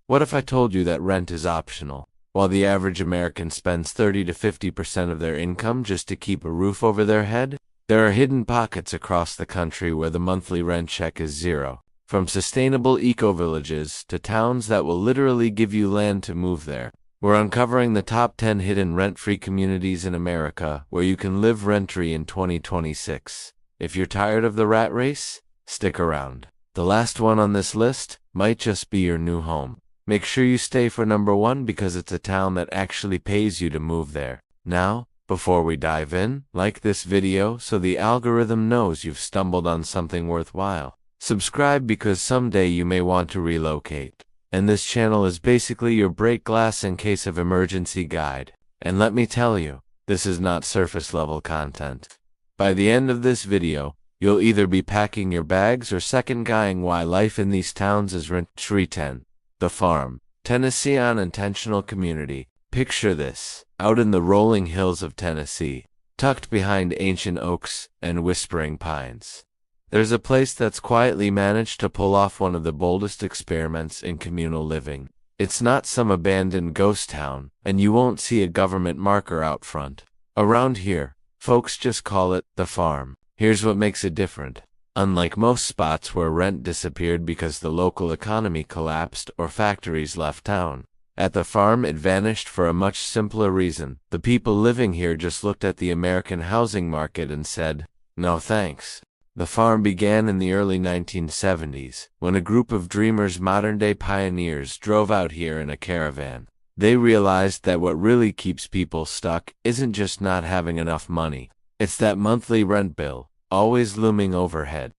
What if I told you that rent is optional? While the average American spends 30 to 50% of their income just to keep a roof over their head, there are hidden pockets across the country where the monthly rent check is zero. From sustainable eco-villages to towns that will literally give you land to move there, we're uncovering the top 10 hidden rent-free communities in America where you can live rent-free in 2026. If you're tired of the rat race, stick around. The last one on this list might just be your new home. Make sure you stay for number 1 because it's a town that actually pays you to move there. Now, before we dive in, like this video so the algorithm knows you've stumbled on something worthwhile. Subscribe because someday you may want to relocate. And this channel is basically your break glass in case of emergency guide. And let me tell you, this is not surface level content. By the end of this video, you'll either be packing your bags or second-guessing why life in these towns is rent-free. 10. The Farm, Tennessee unintentional community. Picture this, out in the rolling hills of Tennessee, tucked behind ancient oaks and whispering pines. There's a place that's quietly managed to pull off one of the boldest experiments in communal living. It's not some abandoned ghost town, and you won't see a government marker out front. Around here, folks just call it the farm. Here's what makes it different. Unlike most spots where rent disappeared because the local economy collapsed or factories left town, at the farm it vanished for a much simpler reason. The people living here just looked at the American housing market and said, "No thanks." The farm began in the early 1970s, when a group of dreamers, modern-day pioneers, drove out here in a caravan. They realized that what really keeps people stuck isn't just not having enough money. It's that monthly rent bill, always looming overhead.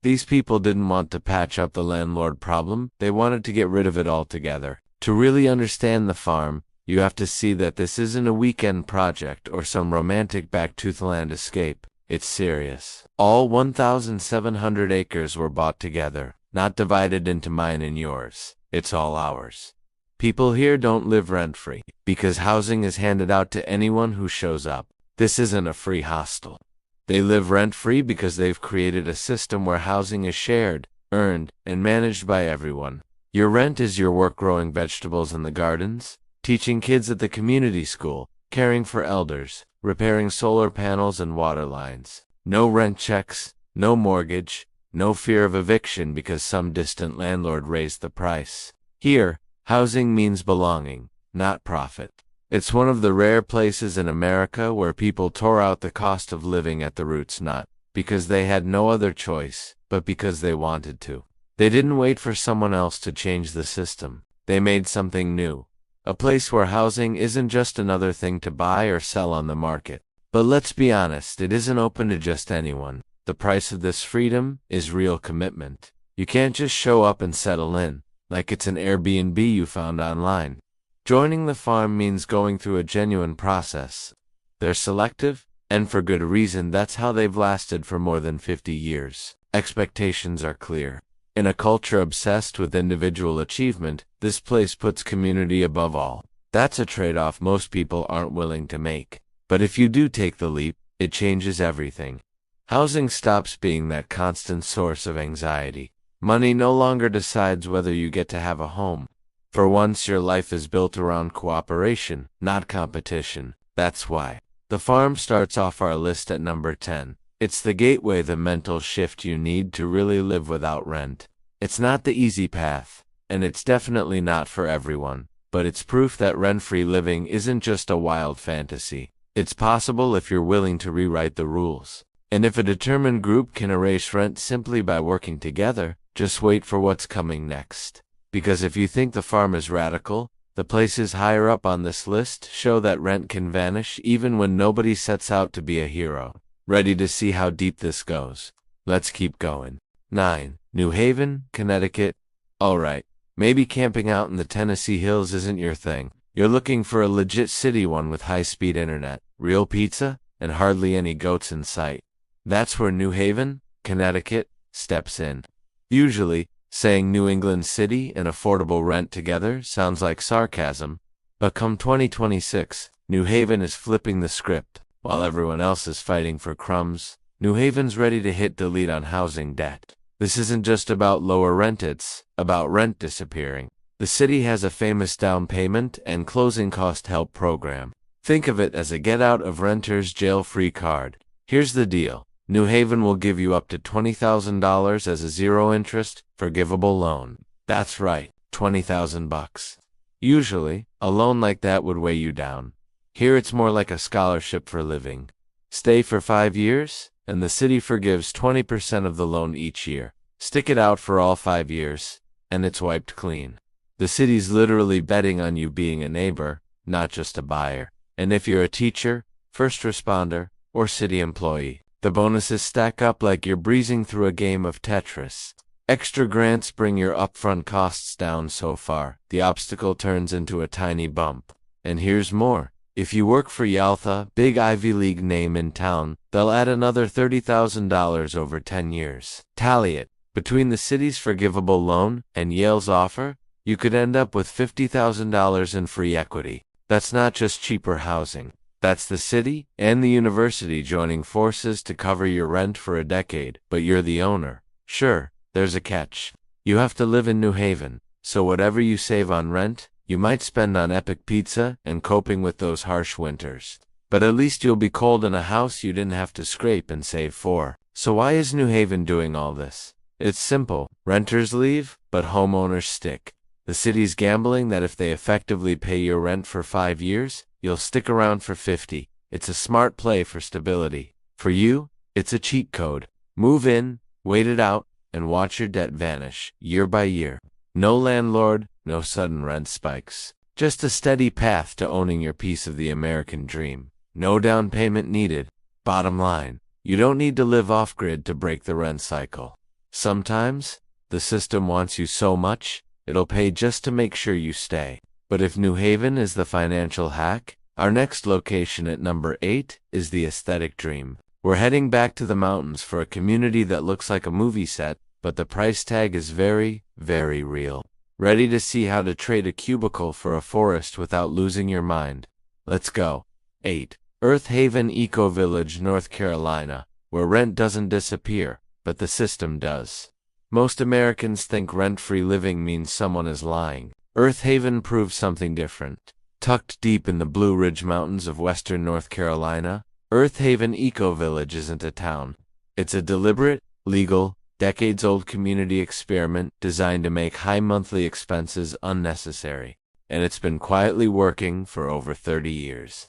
These people didn't want to patch up the landlord problem, they wanted to get rid of it altogether. To really understand the farm, you have to see that this isn't a weekend project or some romantic backtoothland escape. It's serious. All 1,700 acres were bought together, not divided into mine and yours. It's all ours. People here don't live rent-free, because housing is handed out to anyone who shows up. This isn't a free hostel. They live rent-free because they've created a system where housing is shared, earned, and managed by everyone. Your rent is your work growing vegetables in the gardens, teaching kids at the community school, caring for elders, repairing solar panels and water lines. No rent checks, no mortgage, no fear of eviction because some distant landlord raised the price. Here, housing means belonging, not profit. It's one of the rare places in America where people tore out the cost of living at the roots, not because they had no other choice, but because they wanted to. They didn't wait for someone else to change the system. They made something new. A place where housing isn't just another thing to buy or sell on the market. But let's be honest, it isn't open to just anyone. The price of this freedom is real commitment. You can't just show up and settle in, like it's an Airbnb you found online. Joining the farm means going through a genuine process. They're selective, and for good reason. That's how they've lasted for more than 50 years. Expectations are clear. In a culture obsessed with individual achievement, this place puts community above all. That's a trade-off most people aren't willing to make. But if you do take the leap, it changes everything. Housing stops being that constant source of anxiety. Money no longer decides whether you get to have a home. For once, your life is built around cooperation, not competition. That's why the farm starts off our list at number 10. It's the gateway, the mental shift you need to really live without rent. It's not the easy path, and it's definitely not for everyone, but it's proof that rent-free living isn't just a wild fantasy. It's possible if you're willing to rewrite the rules. And if a determined group can erase rent simply by working together, just wait for what's coming next. Because if you think the farm is radical, the places higher up on this list show that rent can vanish even when nobody sets out to be a hero. Ready to see how deep this goes? Let's keep going. 9. New Haven, Connecticut. Alright, maybe camping out in the Tennessee hills isn't your thing. You're looking for a legit city one with high-speed internet, real pizza, and hardly any goats in sight. That's where New Haven, Connecticut, steps in. Usually, saying New England City and affordable rent together sounds like sarcasm, but come 2026, New Haven is flipping the script. While everyone else is fighting for crumbs, New Haven's ready to hit delete on housing debt. This isn't just about lower rent, it's about rent disappearing. The city has a famous down payment and closing cost help program. Think of it as a get out of renter's jail free card. Here's the deal. New Haven will give you up to $20,000 as a zero-interest, forgivable loan. That's right, $20,000. Usually, a loan like that would weigh you down. Here it's more like a scholarship for living. Stay for 5 years, and the city forgives 20% of the loan each year. Stick it out for all 5 years, and it's wiped clean. The city's literally betting on you being a neighbor, not just a buyer. And if you're a teacher, first responder, or city employee, the bonuses stack up like you're breezing through a game of Tetris. Extra grants bring your upfront costs down so far, the obstacle turns into a tiny bump. And here's more. If you work for Yaltha, big Ivy League name in town, they'll add another $30,000 over 10 years. Tally it. Between the city's forgivable loan and Yale's offer, you could end up with $50,000 in free equity. That's not just cheaper housing. That's the city and the university joining forces to cover your rent for a decade, but you're the owner. Sure, there's a catch. You have to live in New Haven, so whatever you save on rent, you might spend on epic pizza and coping with those harsh winters. But at least you'll be cold in a house you didn't have to scrape and save for. So why is New Haven doing all this? It's simple. Renters leave, but homeowners stick. The city's gambling that if they effectively pay your rent for 5 years, you'll stick around for 50. It's a smart play for stability. For you, it's a cheat code. Move in, wait it out, and watch your debt vanish, year by year. No landlord, no sudden rent spikes. Just a steady path to owning your piece of the American dream. No down payment needed. Bottom line, you don't need to live off-grid to break the rent cycle. Sometimes, the system wants you so much, it'll pay just to make sure you stay. But if New Haven is the financial hack, our next location at number 8 is the aesthetic dream. We're heading back to the mountains for a community that looks like a movie set, but the price tag is very, very real. Ready to see how to trade a cubicle for a forest without losing your mind? Let's go. 8. Earth Haven Eco Village, North Carolina, where rent doesn't disappear, but the system does. Most Americans think rent-free living means someone is lying. Earth Haven proves something different. Tucked deep in the Blue Ridge Mountains of western North Carolina, Earth Haven Eco Village isn't a town. It's a deliberate, legal, decades-old community experiment designed to make high monthly expenses unnecessary. And it's been quietly working for over 30 years.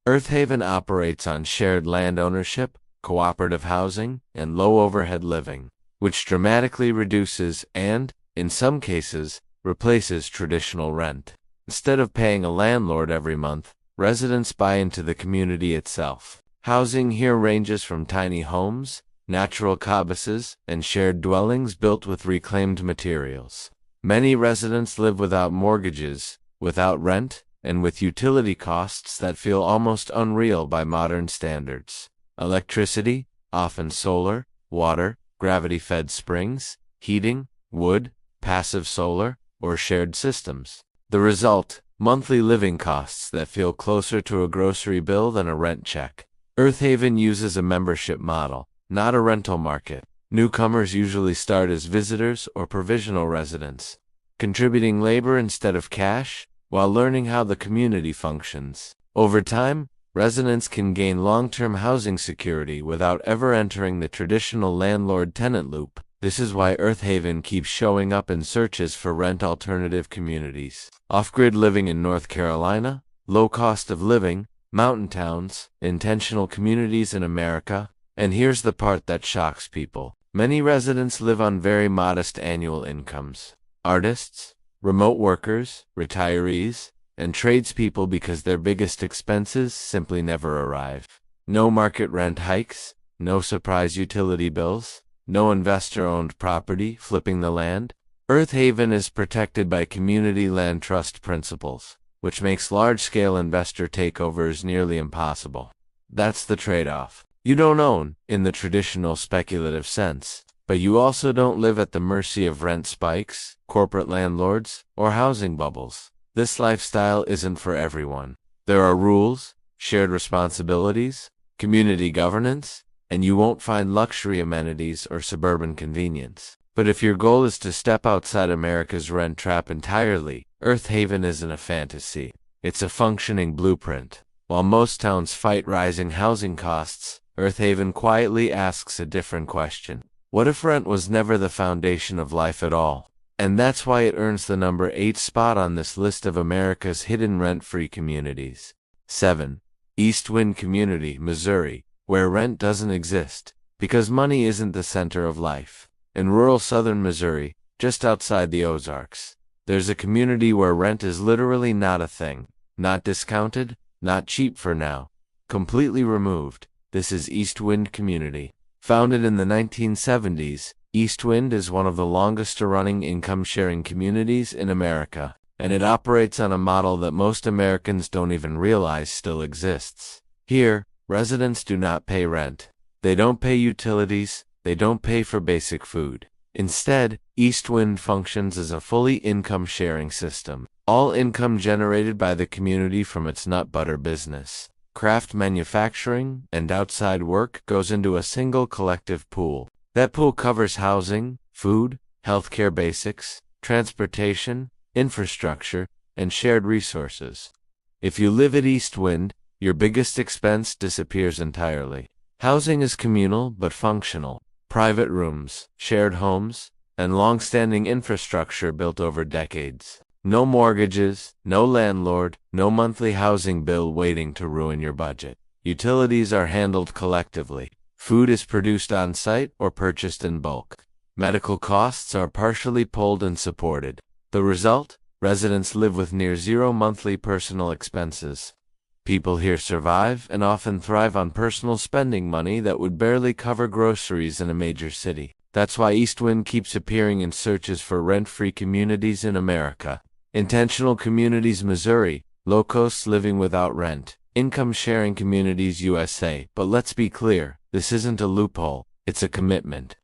Earth Haven operates on shared land ownership, cooperative housing, and low-overhead living, which dramatically reduces and, in some cases, replaces traditional rent. Instead of paying a landlord every month, residents buy into the community itself. Housing here ranges from tiny homes, natural cobbles, and shared dwellings built with reclaimed materials. Many residents live without mortgages, without rent, and with utility costs that feel almost unreal by modern standards. Electricity, often solar, water, gravity-fed springs, heating, wood, passive solar, or shared systems. The result, monthly living costs that feel closer to a grocery bill than a rent check. Earth Haven uses a membership model, not a rental market. Newcomers usually start as visitors or provisional residents, contributing labor instead of cash, while learning how the community functions. Over time, residents can gain long-term housing security without ever entering the traditional landlord-tenant loop. This is why Earth Haven keeps showing up in searches for rent alternative communities. Off-grid living in North Carolina, low cost of living, mountain towns, intentional communities in America. And here's the part that shocks people. Many residents live on very modest annual incomes. Artists, remote workers, retirees, and tradespeople because their biggest expenses simply never arrive. No market rent hikes, no surprise utility bills, no investor-owned property flipping the land. Earth Haven is protected by community land trust principles, which makes large-scale investor takeovers nearly impossible. That's the trade-off. You don't own, in the traditional speculative sense, but you also don't live at the mercy of rent spikes, corporate landlords, or housing bubbles. This lifestyle isn't for everyone. There are rules, shared responsibilities, community governance, and you won't find luxury amenities or suburban convenience. But if your goal is to step outside America's rent trap entirely, Earth Haven isn't a fantasy. It's a functioning blueprint. While most towns fight rising housing costs, Earth Haven quietly asks a different question. What if rent was never the foundation of life at all? And that's why it earns the number 8 spot on this list of America's hidden rent-free communities. 7. East Wind Community, Missouri, where rent doesn't exist, because money isn't the center of life. In rural southern Missouri, just outside the Ozarks, there's a community where rent is literally not a thing. Not discounted, not cheap for now. Completely removed. This is East Wind Community. Founded in the 1970s, East Wind is one of the longest-running income-sharing communities in America, and it operates on a model that most Americans don't even realize still exists. Here, residents do not pay rent. They don't pay utilities. They don't pay for basic food. Instead, East Wind functions as a fully income-sharing system. All income generated by the community from its nut butter business, craft manufacturing, and outside work goes into a single collective pool. That pool covers housing, food, healthcare basics, transportation, infrastructure, and shared resources. If you live at East Wind, your biggest expense disappears entirely. Housing is communal but functional. Private rooms, shared homes, and long-standing infrastructure built over decades. No mortgages, no landlord, no monthly housing bill waiting to ruin your budget. Utilities are handled collectively. Food is produced on-site or purchased in bulk. Medical costs are partially pulled and supported. The result? Residents live with near zero monthly personal expenses. People here survive and often thrive on personal spending money that would barely cover groceries in a major city. That's why East Wind keeps appearing in searches for rent-free communities in America. Intentional Communities Missouri, low-cost living without rent, income-sharing communities USA. But let's be clear, this isn't a loophole, it's a commitment.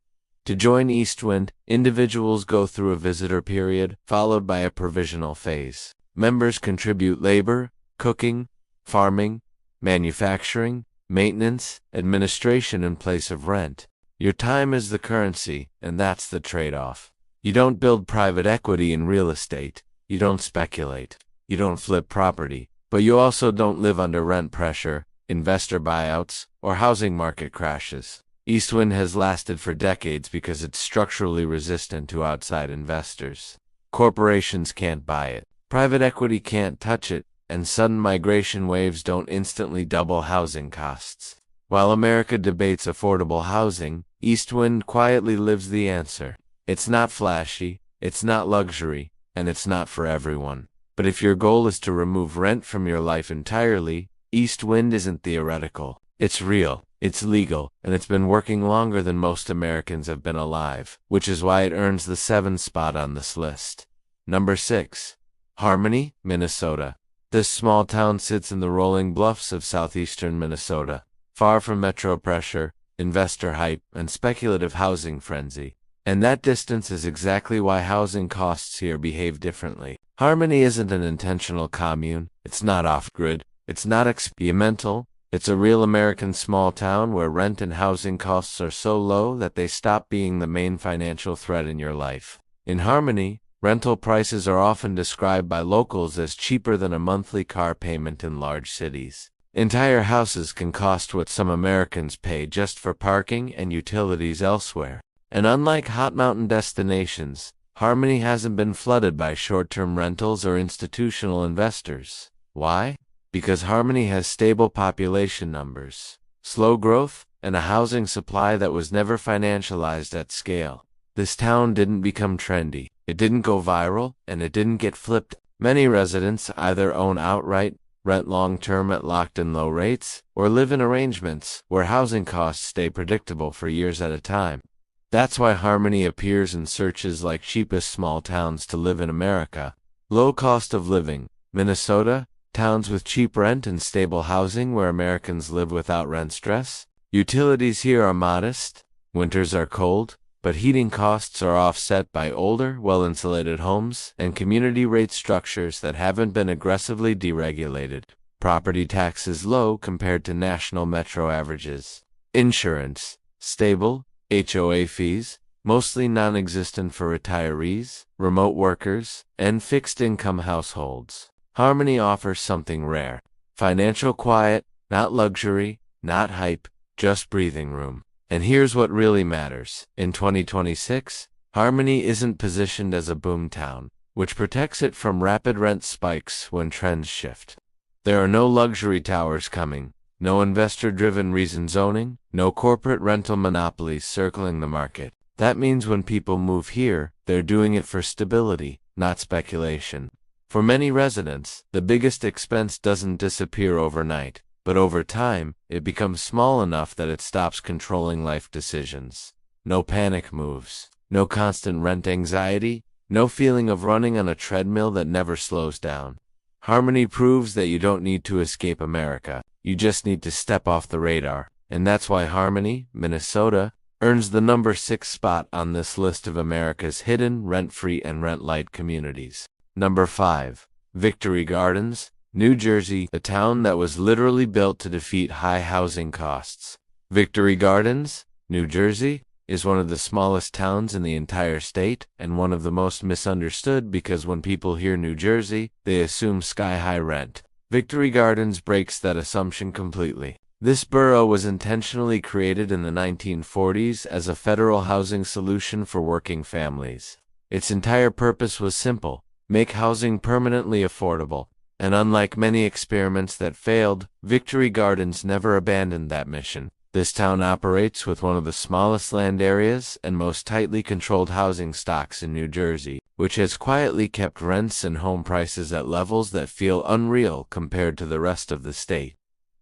To join East Wind, individuals go through a visitor period, followed by a provisional phase. Members contribute labor, cooking, farming, manufacturing, maintenance, administration in place of rent. Your time is the currency, and that's the trade-off. You don't build private equity in real estate. You don't speculate. You don't flip property. But you also don't live under rent pressure, investor buyouts, or housing market crashes. East Wind has lasted for decades because it's structurally resistant to outside investors. Corporations can't buy it. Private equity can't touch it. And sudden migration waves don't instantly double housing costs. While America debates affordable housing, East Wind quietly lives the answer. It's not flashy, it's not luxury, and it's not for everyone. But if your goal is to remove rent from your life entirely, East Wind isn't theoretical. It's real, it's legal, and it's been working longer than most Americans have been alive, which is why it earns the 7th spot on this list. Number 6. Harmony, Minnesota. This small town sits in the rolling bluffs of southeastern Minnesota, far from metro pressure, investor hype, and speculative housing frenzy. And that distance is exactly why housing costs here behave differently. Harmony isn't an intentional commune, it's not off-grid, it's not experimental, it's a real American small town where rent and housing costs are so low that they stop being the main financial threat in your life. In Harmony, rental prices are often described by locals as cheaper than a monthly car payment in large cities. Entire houses can cost what some Americans pay just for parking and utilities elsewhere. And unlike hot mountain destinations, Harmony hasn't been flooded by short-term rentals or institutional investors. Why? Because Harmony has stable population numbers, slow growth, and a housing supply that was never financialized at scale. This town didn't become trendy. It didn't go viral, and it didn't get flipped. Many residents either own outright, rent long-term at locked-in low rates, or live in arrangements where housing costs stay predictable for years at a time. That's why Harmony appears in searches like cheapest small towns to live in America. Low cost of living, Minnesota, towns with cheap rent and stable housing where Americans live without rent stress. Utilities here are modest, winters are cold, but heating costs are offset by older, well-insulated homes and community rate structures that haven't been aggressively deregulated. Property taxes low compared to national metro averages. Insurance, stable, HOA fees, mostly non-existent for retirees, remote workers, and fixed-income households. Harmony offers something rare: financial quiet, not luxury, not hype, just breathing room. And here's what really matters. In 2026, Harmony isn't positioned as a boomtown, which protects it from rapid rent spikes when trends shift. There are no luxury towers coming, no investor-driven rezoning, no corporate rental monopolies circling the market. That means when people move here, they're doing it for stability, not speculation. For many residents, the biggest expense doesn't disappear overnight, but over time, it becomes small enough that it stops controlling life decisions. No panic moves, no constant rent anxiety, no feeling of running on a treadmill that never slows down. Harmony proves that you don't need to escape America, you just need to step off the radar. And that's why Harmony, Minnesota, earns the number 6 spot on this list of America's hidden, rent-free, and rent-light communities. Number 5. Victory Gardens, New Jersey, a town that was literally built to defeat high housing costs. Victory Gardens, New Jersey, is one of the smallest towns in the entire state, and one of the most misunderstood because when people hear New Jersey, they assume sky-high rent. Victory Gardens breaks that assumption completely. This borough was intentionally created in the 1940s as a federal housing solution for working families. Its entire purpose was simple: make housing permanently affordable. And unlike many experiments that failed, Victory Gardens never abandoned that mission. This town operates with one of the smallest land areas and most tightly controlled housing stocks in New Jersey, which has quietly kept rents and home prices at levels that feel unreal compared to the rest of the state.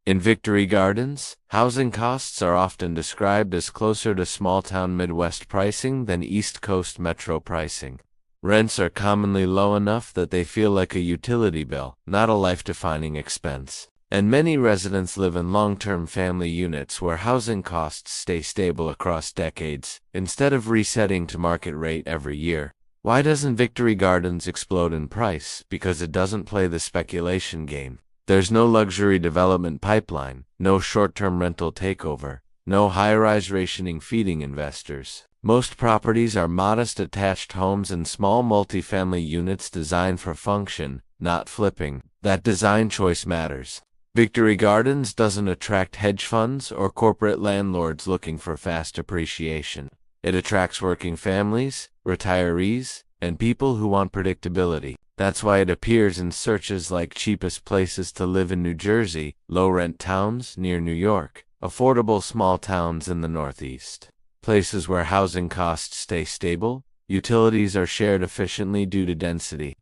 In Victory Gardens, housing costs are often described as closer to small-town Midwest pricing than East Coast metro pricing. Rents are commonly low enough that they feel like a utility bill, not a life-defining expense. And many residents live in long-term family units where housing costs stay stable across decades, instead of resetting to market rate every year. Why doesn't Victory Gardens explode in price? Because it doesn't play the speculation game. There's no luxury development pipeline, no short-term rental takeover, no high-rise rationing feeding investors. Most properties are modest attached homes and small multifamily units designed for function, not flipping. That design choice matters. Victory Gardens doesn't attract hedge funds or corporate landlords looking for fast appreciation. It attracts working families, retirees, and people who want predictability. That's why it appears in searches like cheapest places to live in New Jersey, low-rent towns near New York, affordable small towns in the Northeast. Places where housing costs stay stable, utilities are shared efficiently due to density.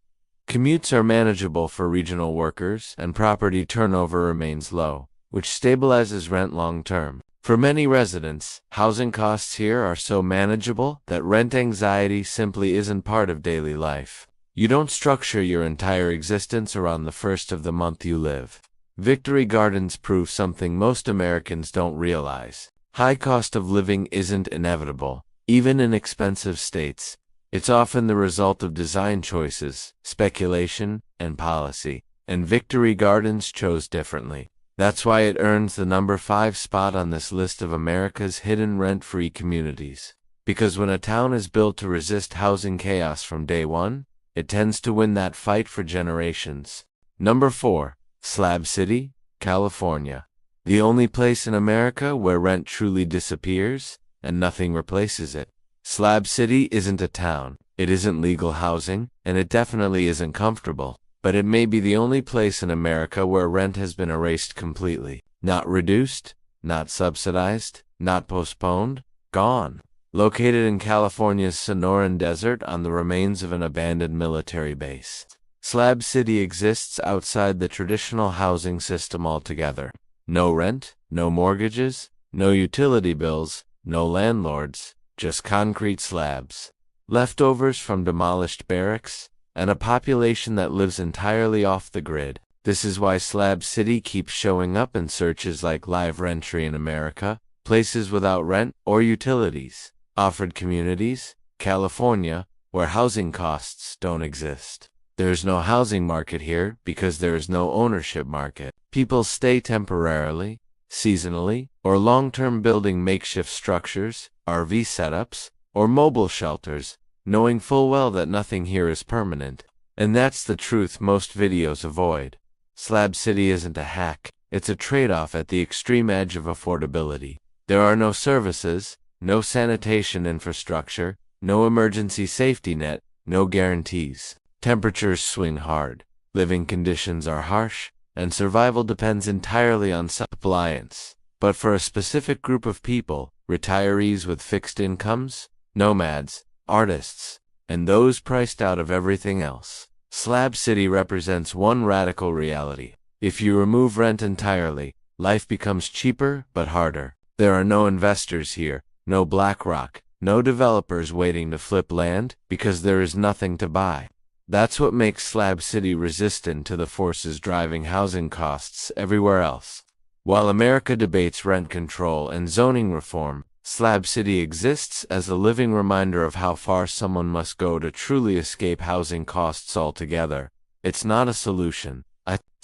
Commutes are manageable for regional workers, and property turnover remains low, which stabilizes rent long-term. For many residents, housing costs here are so manageable that rent anxiety simply isn't part of daily life. You don't structure your entire existence around the first of the month you live. Victory Gardens prove something most Americans don't realize. High cost of living isn't inevitable, even in expensive states. It's often the result of design choices, speculation, and policy, and Victory Gardens chose differently. That's why it earns the number 5 spot on this list of America's hidden rent-free communities. Because when a town is built to resist housing chaos from day one, it tends to win that fight for generations. Number 4. Slab City, California. The only place in America where rent truly disappears and nothing replaces it. Slab City isn't a town, it isn't legal housing, and it definitely isn't comfortable. But it may be the only place in America where rent has been erased completely. Not reduced, not subsidized, not postponed, gone. Located in California's Sonoran Desert on the remains of an abandoned military base. Slab City exists outside the traditional housing system altogether. No rent, no mortgages, no utility bills, no landlords, just concrete slabs. Leftovers from demolished barracks, and a population that lives entirely off the grid. This is why Slab City keeps showing up in searches like Live Rentry in America, places without rent or utilities. Offered communities, California, where housing costs don't exist. There's no housing market here because there is no ownership market. People stay temporarily, seasonally, or long-term building makeshift structures, RV setups, or mobile shelters, knowing full well that nothing here is permanent. And that's the truth most videos avoid. Slab City isn't a hack, it's a trade-off at the extreme edge of affordability. There are no services, no sanitation infrastructure, no emergency safety net, no guarantees. Temperatures swing hard, living conditions are harsh, and survival depends entirely on self-reliance. But for a specific group of people, retirees with fixed incomes, nomads, artists, and those priced out of everything else, Slab City represents one radical reality. If you remove rent entirely, life becomes cheaper but harder. There are no investors here, no BlackRock, no developers waiting to flip land because there is nothing to buy. That's what makes Slab City resistant to the forces driving housing costs everywhere else. While America debates rent control and zoning reform, Slab City exists as a living reminder of how far someone must go to truly escape housing costs altogether. It's not a solution.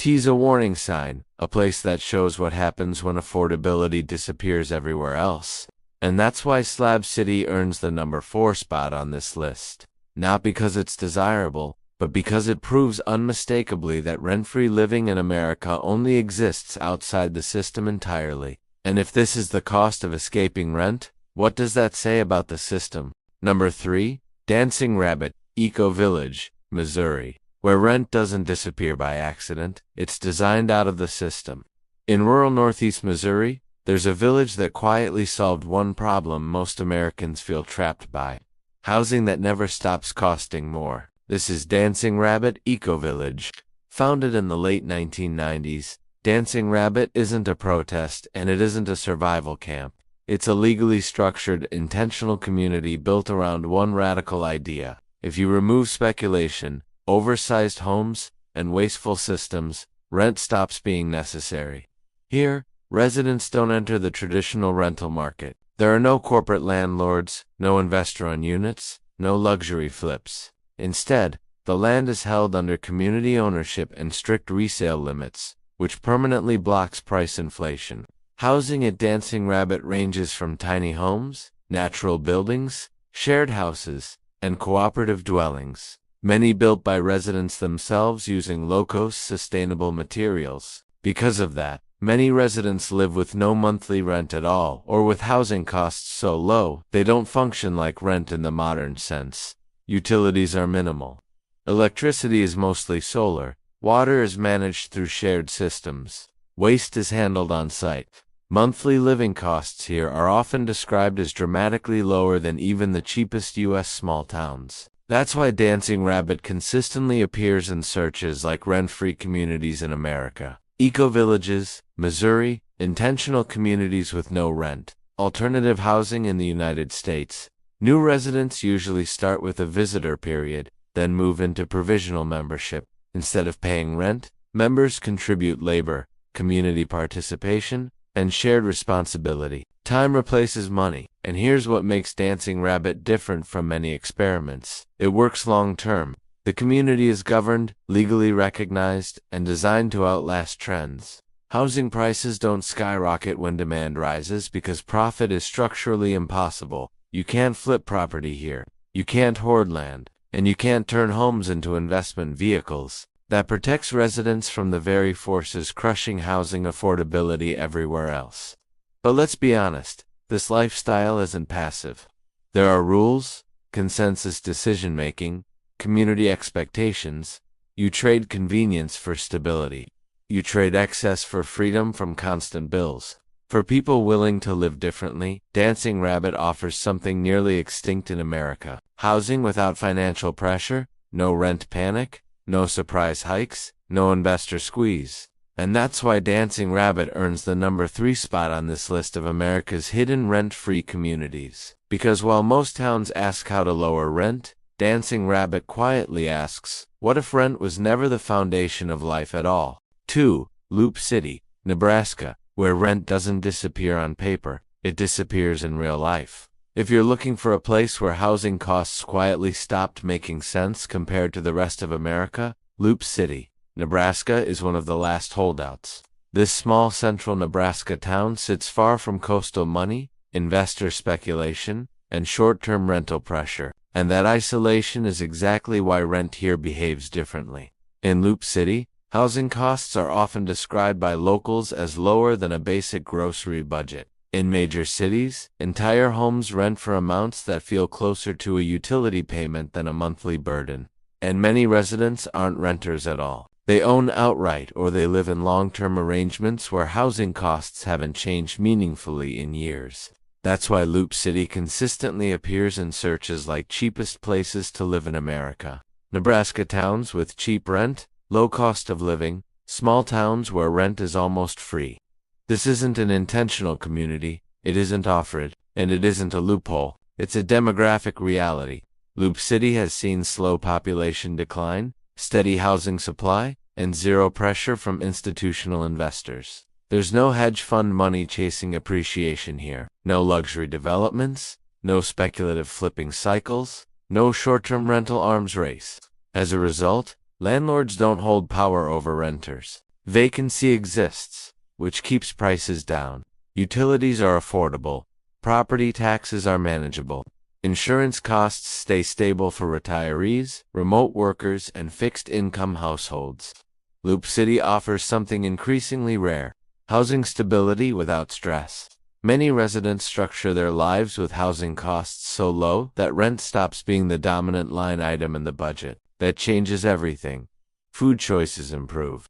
It's a warning sign, a place that shows what happens when affordability disappears everywhere else. And that's why Slab City earns the number 4 spot on this list. Not because it's desirable, but because it proves unmistakably that rent-free living in America only exists outside the system entirely. And if this is the cost of escaping rent, what does that say about the system? Number 3, Dancing Rabbit, Eco Village, Missouri, where rent doesn't disappear by accident, it's designed out of the system. In rural northeast Missouri, there's a village that quietly solved one problem most Americans feel trapped by: housing that never stops costing more. This is Dancing Rabbit Eco Village. Founded in the late 1990s, Dancing Rabbit isn't a protest and it isn't a survival camp. It's a legally structured, intentional community built around one radical idea. If you remove speculation, oversized homes, and wasteful systems, rent stops being necessary. Here, residents don't enter the traditional rental market. There are no corporate landlords, no investor-owned units, no luxury flips. Instead, the land is held under community ownership and strict resale limits, which permanently blocks price inflation. Housing at Dancing Rabbit ranges from tiny homes, natural buildings, shared houses, and cooperative dwellings, many built by residents themselves using low-cost sustainable materials. Because of that, many residents live with no monthly rent at all, or with housing costs so low they don't function like rent in the modern sense. Utilities are minimal. Electricity is mostly solar. Water is managed through shared systems. Waste is handled on site. Monthly living costs here are often described as dramatically lower than even the cheapest U.S. small towns. That's why Dancing Rabbit consistently appears in searches like rent-free communities in America, eco-villages, Missouri, intentional communities with no rent, alternative housing in the United States. New residents usually start with a visitor period, then move into provisional membership. Instead of paying rent, members contribute labor, community participation, and shared responsibility. Time replaces money, and here's what makes Dancing Rabbit different from many experiments. It works long-term. The community is governed, legally recognized, and designed to outlast trends. Housing prices don't skyrocket when demand rises because profit is structurally impossible. You can't flip property here. You can't hoard land. And you can't turn homes into investment vehicles. That protects residents from the very forces crushing housing affordability everywhere else. But let's be honest, this lifestyle isn't passive. There are rules, consensus decision-making, community expectations. You trade convenience for stability. You trade excess for freedom from constant bills. For people willing to live differently, Dancing Rabbit offers something nearly extinct in America: housing without financial pressure, no rent panic, no surprise hikes, no investor squeeze. And that's why Dancing Rabbit earns the number 3 spot on this list of America's hidden rent-free communities. Because while most towns ask how to lower rent, Dancing Rabbit quietly asks, what if rent was never the foundation of life at all? 2. Loop City, Nebraska, where rent doesn't disappear on paper, it disappears in real life. If you're looking for a place where housing costs quietly stopped making sense compared to the rest of America, Loop City, Nebraska is one of the last holdouts. This small central Nebraska town sits far from coastal money, investor speculation, and short-term rental pressure. And that isolation is exactly why rent here behaves differently. In Loop City, housing costs are often described by locals as lower than a basic grocery budget. In major cities, entire homes rent for amounts that feel closer to a utility payment than a monthly burden. And many residents aren't renters at all. They own outright or they live in long-term arrangements where housing costs haven't changed meaningfully in years. That's why Loop City consistently appears in searches like cheapest places to live in America. Nebraska towns with cheap rent, low cost of living, small towns where rent is almost free. This isn't an intentional community, it isn't offered, and it isn't a loophole, it's a demographic reality. Loop City has seen slow population decline, steady housing supply, and zero pressure from institutional investors. There's no hedge fund money chasing appreciation here, no luxury developments, no speculative flipping cycles, no short-term rental arms race. As a result, landlords don't hold power over renters. Vacancy exists, which keeps prices down. Utilities are affordable. Property taxes are manageable. Insurance costs stay stable for retirees, remote workers, and fixed-income households. Loop City offers something increasingly rare: housing stability without stress. Many residents structure their lives with housing costs so low that rent stops being the dominant line item in the budget. That changes everything. Food choices improve.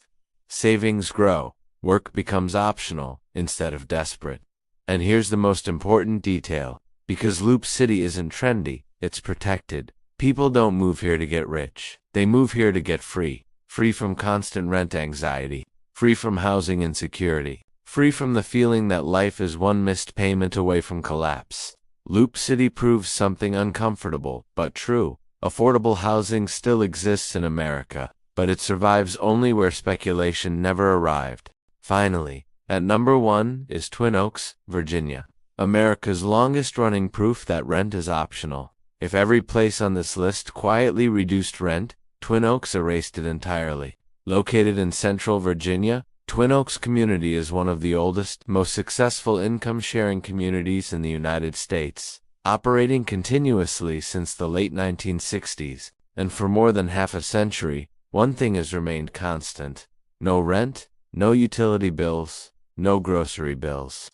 Savings grow. Work becomes optional instead of desperate. And here's the most important detail. Because Loop City isn't trendy, it's protected. People don't move here to get rich. They move here to get free. Free from constant rent anxiety. Free from housing insecurity. Free from the feeling that life is one missed payment away from collapse. Loop City proves something uncomfortable, but true. Affordable housing still exists in America, but it survives only where speculation never arrived. Finally, at number 1 is Twin Oaks, Virginia. America's longest-running proof that rent is optional. If every place on this list quietly reduced rent, Twin Oaks erased it entirely. Located in central Virginia, Twin Oaks community is one of the oldest, most successful income-sharing communities in the United States, operating continuously since the late 1960s, and for more than half a century, one thing has remained constant: no rent, no utility bills, no grocery bills.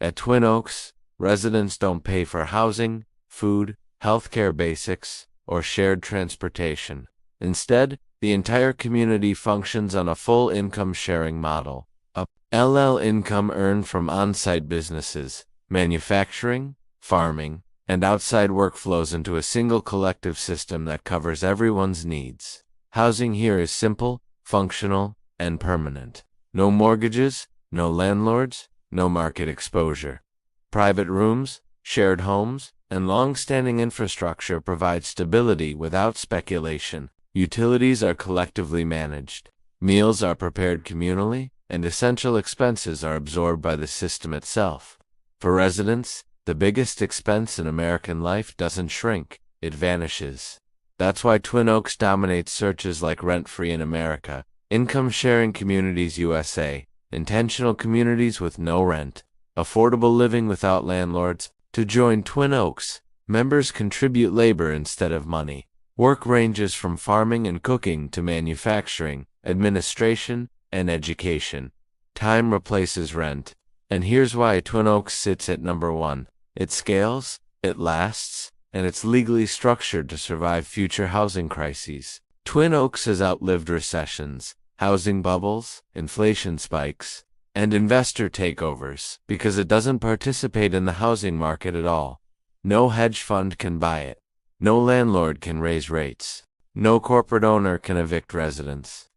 At Twin Oaks, residents don't pay for housing, food, healthcare basics, or shared transportation. Instead, the entire community functions on a full income-sharing model. A LL income earned from on-site businesses, manufacturing, farming, and outside work flows into a single collective system that covers everyone's needs. Housing here is simple, functional, and permanent. No mortgages, no landlords, no market exposure. Private rooms, shared homes, and long-standing infrastructure provide stability without speculation. Utilities are collectively managed. Meals are prepared communally, and essential expenses are absorbed by the system itself. For residents, the biggest expense in American life doesn't shrink, it vanishes. That's why Twin Oaks dominates searches like Rent-Free in America, Income-Sharing Communities USA, Intentional Communities with No Rent, Affordable Living Without Landlords. To join Twin Oaks, members contribute labor instead of money. Work ranges from farming and cooking to manufacturing, administration, and education. Time replaces rent. And here's why Twin Oaks sits at number 1. It scales, it lasts, and it's legally structured to survive future housing crises. Twin Oaks has outlived recessions, housing bubbles, inflation spikes, and investor takeovers because it doesn't participate in the housing market at all. No hedge fund can buy it. No landlord can raise rates. No corporate owner can evict residents.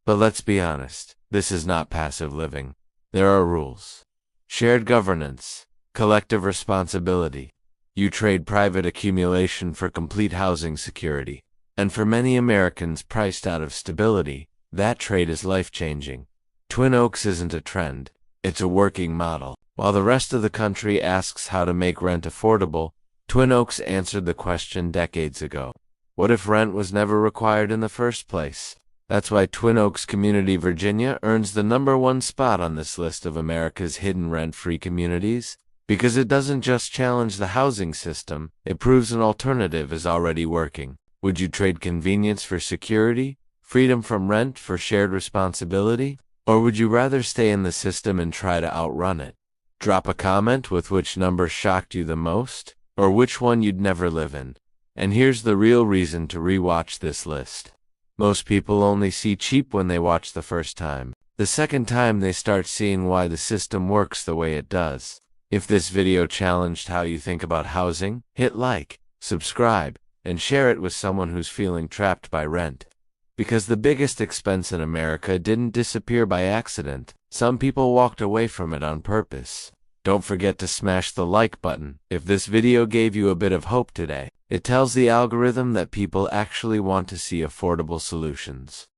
But let's be honest, this is not passive living. There are rules. Shared governance, collective responsibility. You trade private accumulation for complete housing security. And for many Americans priced out of stability, that trade is life-changing. Twin Oaks isn't a trend, it's a working model. While the rest of the country asks how to make rent affordable, Twin Oaks answered the question decades ago. What if rent was never required in the first place? That's why Twin Oaks Community, Virginia earns the number 1 spot on this list of America's hidden rent-free communities. Because it doesn't just challenge the housing system, it proves an alternative is already working. Would you trade convenience for security, freedom from rent for shared responsibility? Or would you rather stay in the system and try to outrun it? Drop a comment with which number shocked you the most, or which one you'd never live in. And here's the real reason to rewatch this list. Most people only see cheap when they watch the first time. The second time they start seeing why the system works the way it does. If this video challenged how you think about housing, hit like, subscribe, and share it with someone who's feeling trapped by rent. Because the biggest expense in America didn't disappear by accident. Some people walked away from it on purpose. Don't forget to smash the like button. If this video gave you a bit of hope today, it tells the algorithm that people actually want to see affordable solutions.